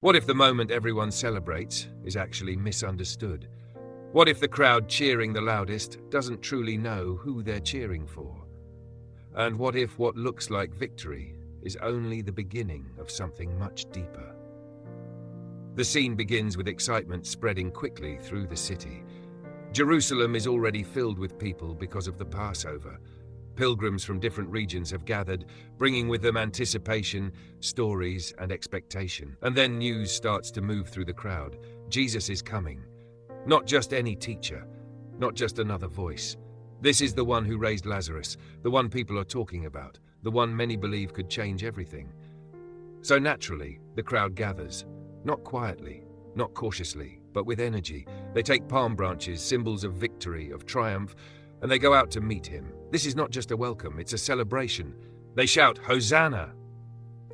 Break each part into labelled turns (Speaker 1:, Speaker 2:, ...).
Speaker 1: What if the moment everyone celebrates is actually misunderstood? What if the crowd cheering the loudest doesn't truly know who they're cheering for? And what if what looks like victory is only the beginning of something much deeper? The scene begins with excitement spreading quickly through the city. Jerusalem is already filled with people because of the Passover. Pilgrims from different regions have gathered, bringing with them anticipation, stories, and expectation. And then news starts to move through the crowd. Jesus is coming. Not just any teacher, not just another voice. This is the one who raised Lazarus, the one people are talking about, the one many believe could change everything. So naturally, the crowd gathers, not quietly, not cautiously, but with energy. They take palm branches, symbols of victory, of triumph, and they go out to meet him. This is not just a welcome, it's a celebration. They shout, "Hosanna!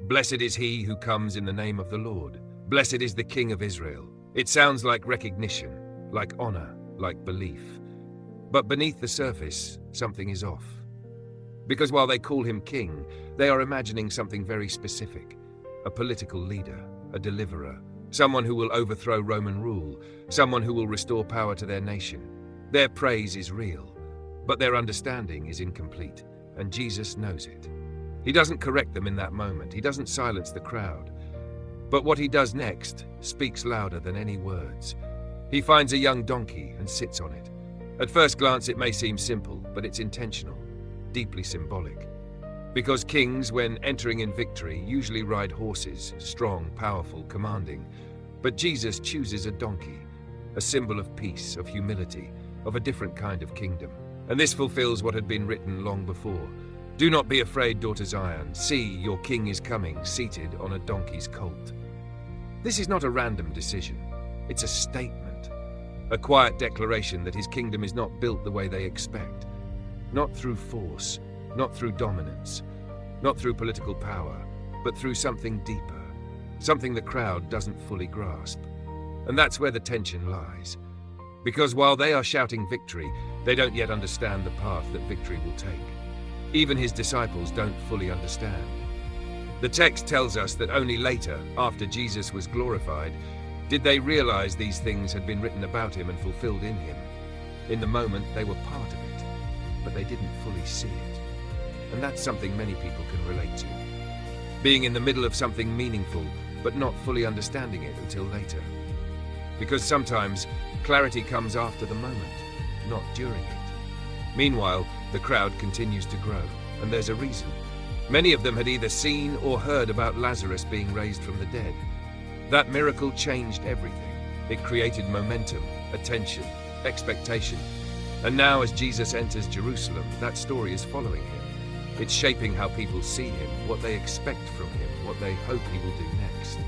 Speaker 1: Blessed is he who comes in the name of the Lord. Blessed is the King of Israel." It sounds like recognition, like honor, like belief. But beneath the surface, something is off. Because while they call him king, they are imagining something very specific. A political leader, a deliverer, someone who will overthrow Roman rule, someone who will restore power to their nation. Their praise is real, but their understanding is incomplete, and Jesus knows it. He doesn't correct them in that moment. He doesn't silence the crowd. But what he does next speaks louder than any words. He finds a young donkey and sits on it. At first glance, it may seem simple, but it's intentional, deeply symbolic. Because kings, when entering in victory, usually ride horses, strong, powerful, commanding. But Jesus chooses a donkey, a symbol of peace, of humility, of a different kind of kingdom. And this fulfills what had been written long before. "Do not be afraid, daughter Zion. See, your king is coming, seated on a donkey's colt." This is not a random decision. It's a statement. A quiet declaration that his kingdom is not built the way they expect. Not through force, not through dominance, not through political power, but through something deeper. Something the crowd doesn't fully grasp. And that's where the tension lies. Because while they are shouting victory, they don't yet understand the path that victory will take. Even his disciples don't fully understand. The text tells us that only later, after Jesus was glorified, did they realize these things had been written about him and fulfilled in him. In the moment, they were part of it, but they didn't fully see it. And that's something many people can relate to. Being in the middle of something meaningful, but not fully understanding it until later. Because sometimes, clarity comes after the moment, not during it. Meanwhile, the crowd continues to grow, and there's a reason. Many of them had either seen or heard about Lazarus being raised from the dead. That miracle changed everything. It created momentum, attention, expectation. And now as Jesus enters Jerusalem, that story is following him. It's shaping how people see him, what they expect from him, what they hope he will do next.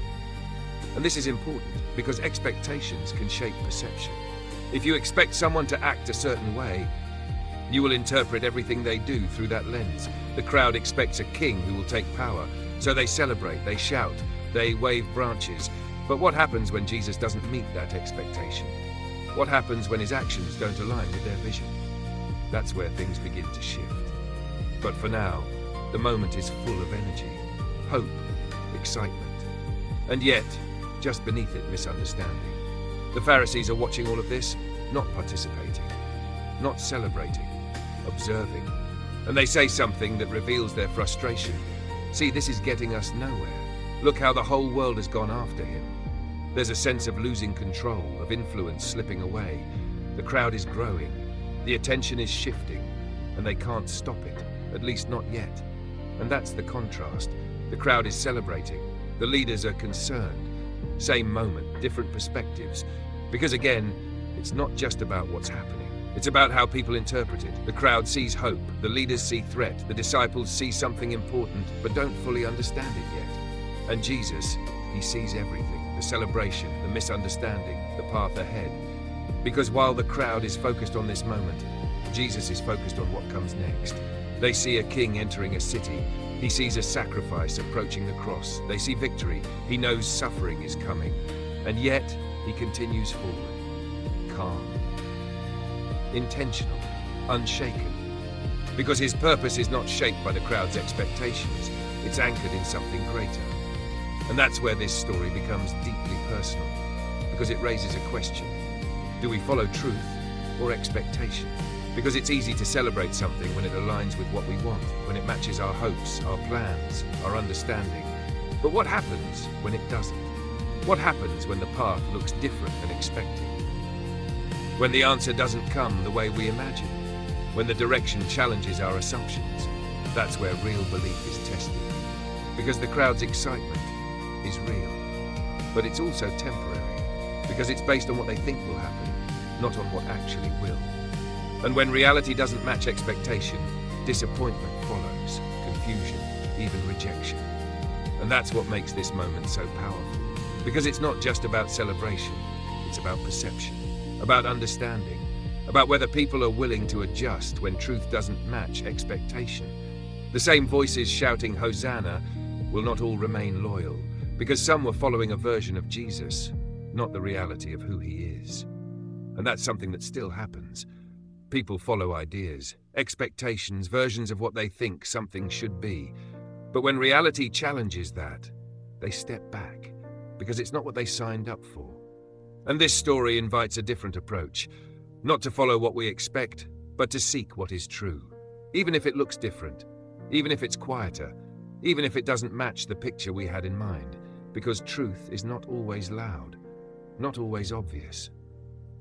Speaker 1: And this is important because expectations can shape perception. If you expect someone to act a certain way, you will interpret everything they do through that lens. The crowd expects a king who will take power, so they celebrate, they shout, they wave branches. But what happens when Jesus doesn't meet that expectation? What happens when his actions don't align with their vision? That's where things begin to shift. But for now, the moment is full of energy, hope, excitement. And yet, just beneath it, misunderstanding. The Pharisees are watching all of this, not participating, not celebrating, observing. And they say something that reveals their frustration. "See, this is getting us nowhere. Look how the whole world has gone after him." There's a sense of losing control, of influence slipping away. The crowd is growing, the attention is shifting, and they can't stop it, at least not yet. And that's the contrast. The crowd is celebrating, the leaders are concerned. Same moment, different perspectives. Because again, it's not just about what's happening. It's about how people interpret it. The crowd sees hope, the leaders see threat, the disciples see something important, but don't fully understand it yet. And Jesus, he sees everything, the celebration, the misunderstanding, the path ahead. Because while the crowd is focused on this moment, Jesus is focused on what comes next. They see a king entering a city. He sees a sacrifice approaching the cross. They see victory. He knows suffering is coming. And yet, he continues forward, calm, intentional, unshaken. Because his purpose is not shaped by the crowd's expectations. It's anchored in something greater. And that's where this story becomes deeply personal, because it raises a question. Do we follow truth or expectation? Because it's easy to celebrate something when it aligns with what we want, when it matches our hopes, our plans, our understanding. But what happens when it doesn't? What happens when the path looks different than expected? When the answer doesn't come the way we imagine? When the direction challenges our assumptions? That's where real belief is tested. Because the crowd's excitement is real, but it's also temporary, because it's based on what they think will happen, not on what actually will. And when reality doesn't match expectation, disappointment follows, confusion, even rejection. And that's what makes this moment so powerful, because it's not just about celebration, it's about perception, about understanding, about whether people are willing to adjust when truth doesn't match expectation. The same voices shouting Hosanna will not all remain loyal, because some were following a version of Jesus, not the reality of who he is. And that's something that still happens. People follow ideas, expectations, versions of what they think something should be. But when reality challenges that, they step back, because it's not what they signed up for. And this story invites a different approach, not to follow what we expect, but to seek what is true, even if it looks different, even if it's quieter, even if it doesn't match the picture we had in mind, because truth is not always loud, not always obvious.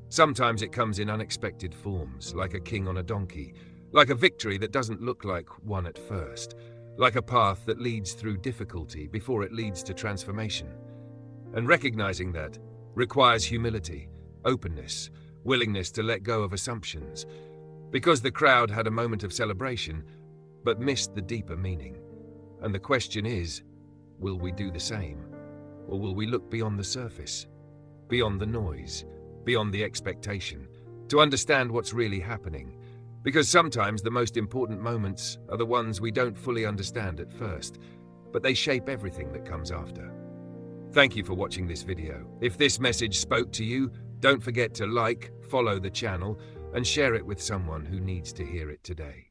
Speaker 1: Sometimes it comes in unexpected forms, like a king on a donkey, like a victory that doesn't look like one at first, like a path that leads through difficulty before it leads to transformation. And recognizing that requires humility, openness, willingness to let go of assumptions, because the crowd had a moment of celebration, but missed the deeper meaning. And the question is, will we do the same? Or will we look beyond the surface, beyond the noise, beyond the expectation, to understand what's really happening? Because sometimes the most important moments are the ones we don't fully understand at first, but they shape everything that comes after. Thank you for watching this video. If this message spoke to you, don't forget to like, follow the channel, and share it with someone who needs to hear it today.